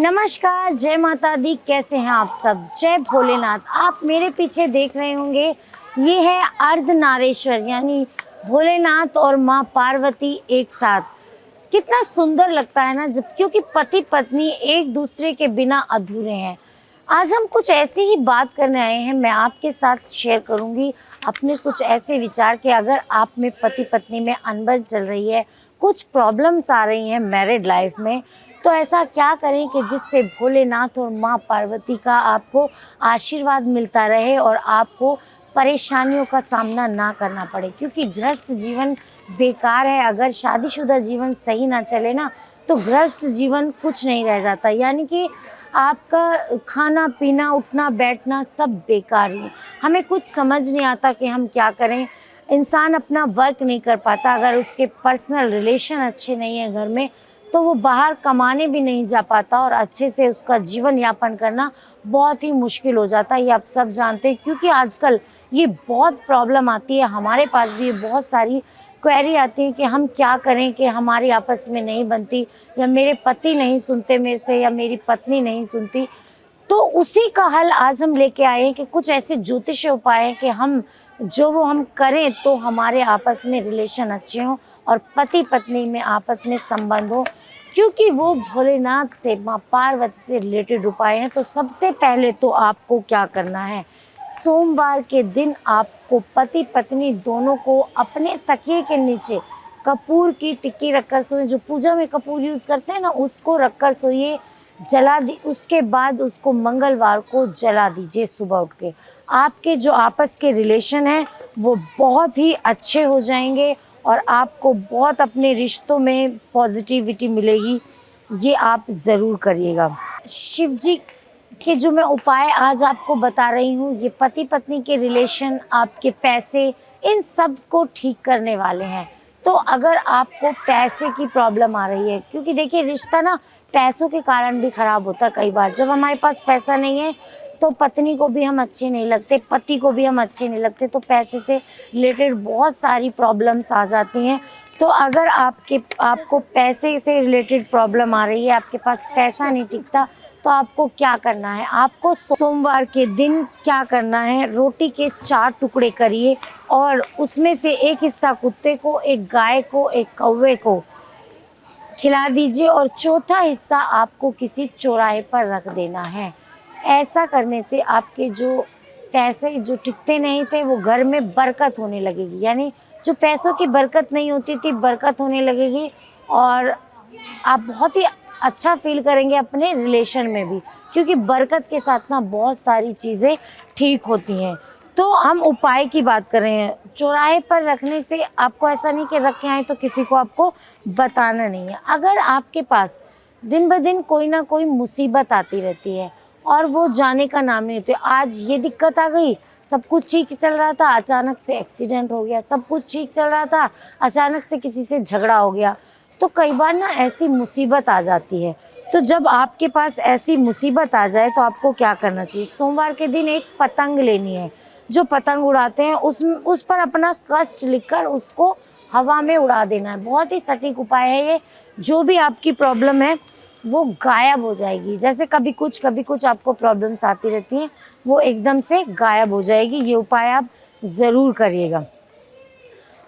नमस्कार, जय माता दी। कैसे हैं आप सब? जय भोलेनाथ। आप मेरे पीछे देख रहे होंगे, ये है अर्धनारेश्वर यानी भोलेनाथ और माँ पार्वती एक साथ। कितना सुंदर लगता है ना, जब क्योंकि पति पत्नी एक दूसरे के बिना अधूरे हैं। आज हम कुछ ऐसी ही बात करने आए हैं। मैं आपके साथ शेयर करूंगी अपने कुछ ऐसे विचार कि अगर आप में पति पत्नी में अनबन चल रही है, कुछ प्रॉब्लम्स आ रही हैं मैरिड लाइफ में, तो ऐसा क्या करें कि जिससे भोलेनाथ और माँ पार्वती का आपको आशीर्वाद मिलता रहे और आपको परेशानियों का सामना ना करना पड़े। क्योंकि गृहस्थ जीवन बेकार है। अगर शादीशुदा जीवन सही ना चले ना, तो गृहस्थ जीवन कुछ नहीं रह जाता। यानी कि आपका खाना पीना उठना बैठना सब बेकार ही। हमें कुछ समझ नहीं आता कि हम क्या करें। इंसान अपना वर्क नहीं कर पाता। अगर उसके पर्सनल रिलेशन अच्छे नहीं है घर में, तो वो बाहर कमाने भी नहीं जा पाता और अच्छे से उसका जीवन यापन करना बहुत ही मुश्किल हो जाता है। ये आप सब जानते हैं, क्योंकि आजकल ये बहुत प्रॉब्लम आती है। हमारे पास भी बहुत सारी क्वेरी आती है कि हम क्या करें कि हमारी आपस में नहीं बनती, या मेरे पति नहीं सुनते मेरे से, या मेरी पत्नी नहीं सुनती। तो उसी का हल आज हम लेके आए हैं कि कुछ ऐसे ज्योतिषीय उपाय हैं कि हम हम करें तो हमारे आपस में रिलेशन अच्छे हों और पति पत्नी में आपस में संबंध हो। क्योंकि वो भोलेनाथ से माँ पार्वती से रिलेटेड उपाय हैं। तो सबसे पहले तो आपको क्या करना है, सोमवार के दिन आपको पति पत्नी दोनों को अपने तकिए के नीचे कपूर की टिक्की रखकर सोइए। जो पूजा में कपूर यूज़ करते हैं ना, उसको रखकर सोइए, जला दी। उसके बाद उसको मंगलवार को जला दीजिए सुबह उठ के। आपके जो आपस के रिलेशन हैं वो बहुत ही अच्छे हो जाएंगे और आपको बहुत अपने रिश्तों में पॉजिटिविटी मिलेगी। ये आप ज़रूर करिएगा। शिव जी के जो मैं उपाय आज आपको बता रही हूँ, ये पति पत्नी के रिलेशन, आपके पैसे, इन सब को ठीक करने वाले हैं। तो अगर आपको पैसे की प्रॉब्लम आ रही है, क्योंकि देखिए रिश्ता ना पैसों के कारण भी खराब होता है। कई बार जब हमारे पास पैसा नहीं है तो पत्नी को भी हम अच्छे नहीं लगते, पति को भी हम अच्छे नहीं लगते। तो पैसे से रिलेटेड बहुत सारी प्रॉब्लम्स आ जाती हैं। तो अगर आपको पैसे से रिलेटेड प्रॉब्लम आ रही है, आपके पास पैसा नहीं टिकता, तो आपको क्या करना है, आपको सोमवार के दिन क्या करना है, रोटी के 4 टुकड़े करिए और उसमें से एक हिस्सा कुत्ते को, एक गाय को, एक कौवे को खिला दीजिए और चौथा हिस्सा आपको किसी चौराहे पर रख देना है। ऐसा करने से आपके जो पैसे जो टिकते नहीं थे, वो घर में बरकत होने लगेगी। यानी जो पैसों की बरकत नहीं होती थी, बरकत होने लगेगी और आप बहुत ही अच्छा फील करेंगे अपने रिलेशन में भी। क्योंकि बरकत के साथ ना बहुत सारी चीज़ें ठीक होती हैं। तो हम उपाय की बात कर रहे हैं। चौराहे पर रखने से आपको ऐसा नहीं कि रख के आए तो किसी को आपको बताना नहीं है। अगर आपके पास दिन ब दिन कोई ना कोई मुसीबत आती रहती है और वो जाने का नाम नहीं होती, आज ये दिक्कत आ गई, सब कुछ ठीक चल रहा था, अचानक से एक्सीडेंट हो गया, सब कुछ ठीक चल रहा था, अचानक से किसी से झगड़ा हो गया। तो कई बार ना ऐसी मुसीबत आ जाती है। तो जब आपके पास ऐसी मुसीबत आ जाए तो आपको क्या करना चाहिए, सोमवार के दिन एक पतंग लेनी है। जो पतंग उड़ाते हैं उस पर अपना कष्ट लिखकर उसको हवा में उड़ा देना है। बहुत ही सटीक उपाय है ये। जो भी आपकी प्रॉब्लम है वो गायब हो जाएगी। जैसे कभी कुछ आपको प्रॉब्लम्स आती रहती हैं, वो एकदम से गायब हो जाएगी। ये उपाय आप ज़रूर करिएगा।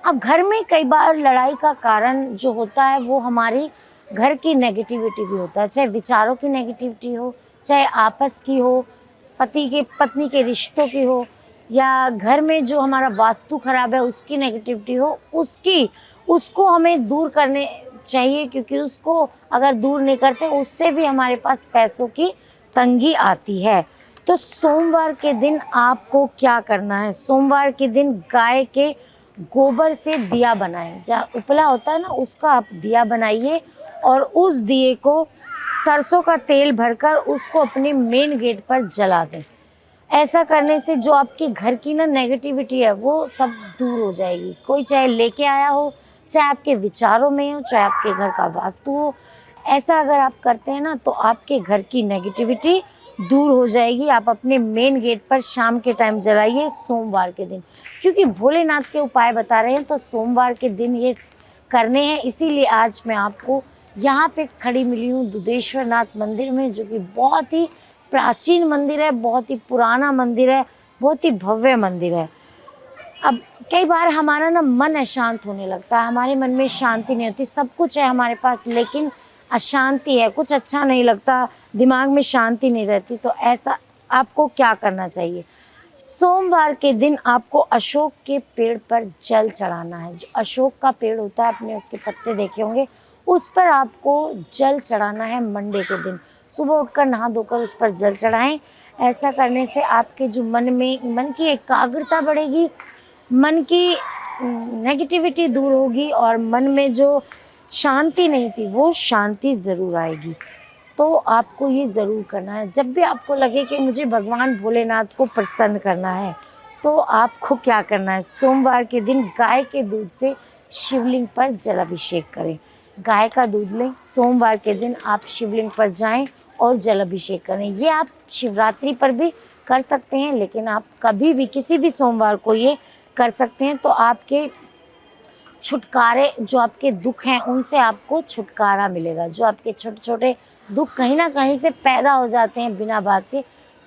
अब घर में कई बार लड़ाई का कारण जो होता है वो हमारी घर की नेगेटिविटी भी होता है। चाहे विचारों की नेगेटिविटी हो, चाहे आपस की हो, पति के पत्नी के रिश्तों की हो, या घर में जो हमारा वास्तु खराब है उसकी नेगेटिविटी हो, उसको हमें दूर करने चाहिए। क्योंकि उसको अगर दूर नहीं करते, उससे भी हमारे पास पैसों की तंगी आती है। तो सोमवार के दिन आपको क्या करना है, सोमवार के दिन गाय के गोबर से दिया बनाएं। जहाँ उपला होता है ना, उसका आप दिया बनाइए और उस दिए को सरसों का तेल भरकर उसको अपने मेन गेट पर जला दें। ऐसा करने से जो आपके घर की ना नेगेटिविटी है वो सब दूर हो जाएगी। कोई चाहे लेके आया हो, चाहे आपके विचारों में हो, चाहे आपके घर का वास्तु हो, ऐसा अगर आप करते हैं ना तो आपके घर की नेगेटिविटी दूर हो जाएगी। आप अपने मेन गेट पर शाम के टाइम जलाइए सोमवार के दिन। क्योंकि भोलेनाथ के उपाय बता रहे हैं तो सोमवार के दिन ये करने हैं। इसीलिए आज मैं आपको यहाँ पे खड़ी मिली हूँ दुधेश्वर नाथ मंदिर में, जो कि बहुत ही प्राचीन मंदिर है, बहुत ही पुराना मंदिर है, बहुत ही भव्य मंदिर है। अब कई बार हमारा ना मन अशांत होने लगता है, हमारे मन में शांति नहीं होती, सब कुछ है हमारे पास लेकिन अशांति है, कुछ अच्छा नहीं लगता, दिमाग में शांति नहीं रहती। तो ऐसा आपको क्या करना चाहिए? सोमवार के दिन आपको अशोक के पेड़ पर जल चढ़ाना है। जो अशोक का पेड़ होता है, आपने उसके पत्ते देखे होंगे, उस पर आपको जल चढ़ाना है। मंडे के दिन सुबह उठकर नहा धोकर उस पर जल चढ़ाएं। ऐसा करने से आपके जो मन की एकाग्रता बढ़ेगी, मन की नेगेटिविटी दूर होगी और मन में जो शांति नहीं थी वो शांति ज़रूर आएगी। तो आपको ये ज़रूर करना है। जब भी आपको लगे कि मुझे भगवान भोलेनाथ को प्रसन्न करना है, तो आपको क्या करना है? सोमवार के दिन गाय के दूध से शिवलिंग पर जल अभिषेक करें। गाय का दूध लें, सोमवार के दिन आप शिवलिंग पर जाएं और जल अभिषेक करें। ये आप शिवरात्रि पर भी कर सकते हैं, लेकिन आप कभी भी किसी भी सोमवार को ये कर सकते हैं। तो आपके छुटकारे, जो आपके दुख हैं उनसे आपको छुटकारा मिलेगा। जो आपके छोटे छोटे दुख कहीं ना कहीं से पैदा हो जाते हैं बिना बात के,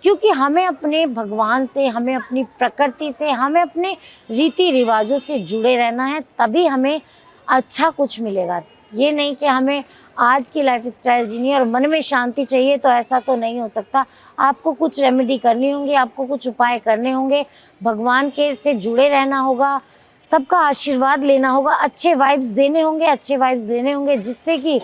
क्योंकि हमें अपने भगवान से, हमें अपनी प्रकृति से, हमें अपने रीति रिवाजों से जुड़े रहना है, तभी हमें अच्छा कुछ मिलेगा। ये नहीं कि हमें आज की लाइफस्टाइल जीनी और मन में शांति चाहिए, तो ऐसा तो नहीं हो सकता। आपको कुछ रेमेडी करनी होंगी, आपको कुछ उपाय करने होंगे, भगवान के से जुड़े रहना होगा, सबका आशीर्वाद लेना होगा, अच्छे वाइब्स देने होंगे, जिससे कि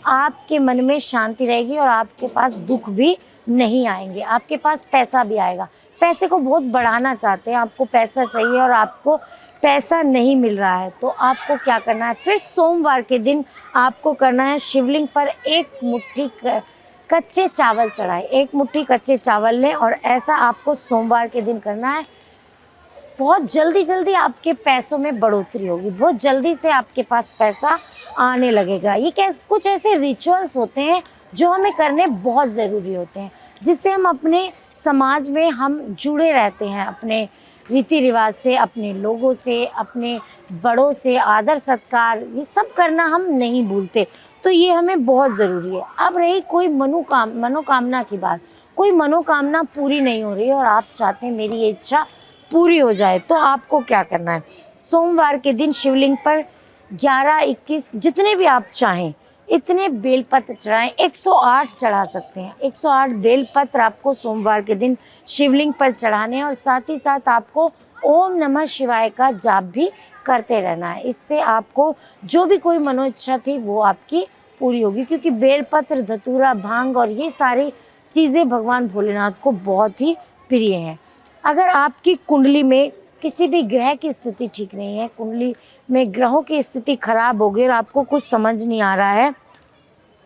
आपके मन में शांति रहेगी और आपके पास दुख भी नहीं आएंगे, आपके पास पैसा भी आएगा। पैसे को बहुत बढ़ाना चाहते हैं, आपको पैसा चाहिए और आपको पैसा नहीं मिल रहा है, तो आपको क्या करना है? फिर सोमवार के दिन आपको करना है, शिवलिंग पर एक मुट्ठी कच्चे चावल चढ़ाएं। एक मुट्ठी कच्चे चावल लें और ऐसा आपको सोमवार के दिन करना है। बहुत जल्दी आपके पैसों में बढ़ोतरी होगी, बहुत जल्दी से आपके पास पैसा आने लगेगा। ये कुछ ऐसे रिचुअल्स होते हैं जो हमें करने बहुत ज़रूरी होते हैं, जिससे हम अपने समाज में हम जुड़े रहते हैं, अपने रीति रिवाज से, अपने लोगों से, अपने बड़ों से आदर सत्कार, ये सब करना हम नहीं भूलते। तो ये हमें बहुत ज़रूरी है। अब रही कोई मनोकामना की बात, कोई मनोकामना पूरी नहीं हो रही है और आप चाहते हैं मेरी ये इच्छा पूरी हो जाए, तो आपको क्या करना है? सोमवार के दिन शिवलिंग पर 11, 21 जितने भी आप चाहें इतने बेलपत्र चढ़ाएं। 108 चढ़ा सकते हैं। 108 बेलपत्र आपको सोमवार के दिन शिवलिंग पर चढ़ाने हैं और साथ ही साथ आपको ओम नमः शिवाय का जाप भी करते रहना है। इससे आपको जो भी कोई मनोइच्छा थी वो आपकी पूरी होगी, क्योंकि बेलपत्र, धतूरा, भांग और ये सारी चीज़ें भगवान भोलेनाथ को बहुत ही प्रिय हैं। अगर आपकी कुंडली में किसी भी ग्रह की स्थिति ठीक नहीं है, कुंडली में ग्रहों की स्थिति खराब हो गई और आपको कुछ समझ नहीं आ रहा है,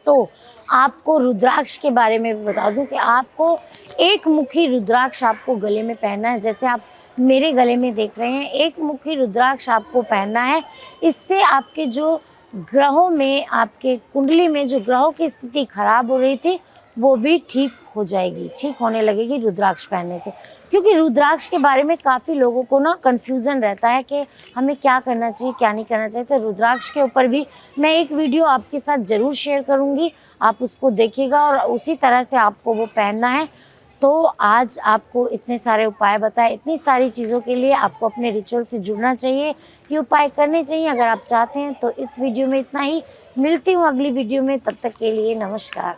तो आपको रुद्राक्ष के बारे में भी बता दूं कि आपको एक मुखी रुद्राक्ष आपको गले में पहनना है। जैसे आप मेरे गले में देख रहे हैं, एक मुखी रुद्राक्ष आपको पहनना है। इससे आपके जो ग्रहों में, आपके कुंडली में जो ग्रहों की स्थिति खराब हो रही थी वो भी ठीक हो जाएगी, ठीक होने लगेगी रुद्राक्ष पहनने से। क्योंकि रुद्राक्ष के बारे में काफ़ी लोगों को ना कन्फ्यूज़न रहता है कि हमें क्या करना चाहिए, क्या नहीं करना चाहिए। तो रुद्राक्ष के ऊपर भी मैं एक वीडियो आपके साथ ज़रूर शेयर करूँगी, आप उसको देखिएगा और उसी तरह से आपको वो पहनना है। तो आज आपको इतने सारे उपाय बताए, इतनी सारी चीज़ों के लिए आपको अपने रिचुअल से जुड़ना चाहिए, ये उपाय करने चाहिए अगर आप चाहते हैं। तो इस वीडियो में इतना ही, मिलती हूँ अगली वीडियो में, तब तक के लिए नमस्कार।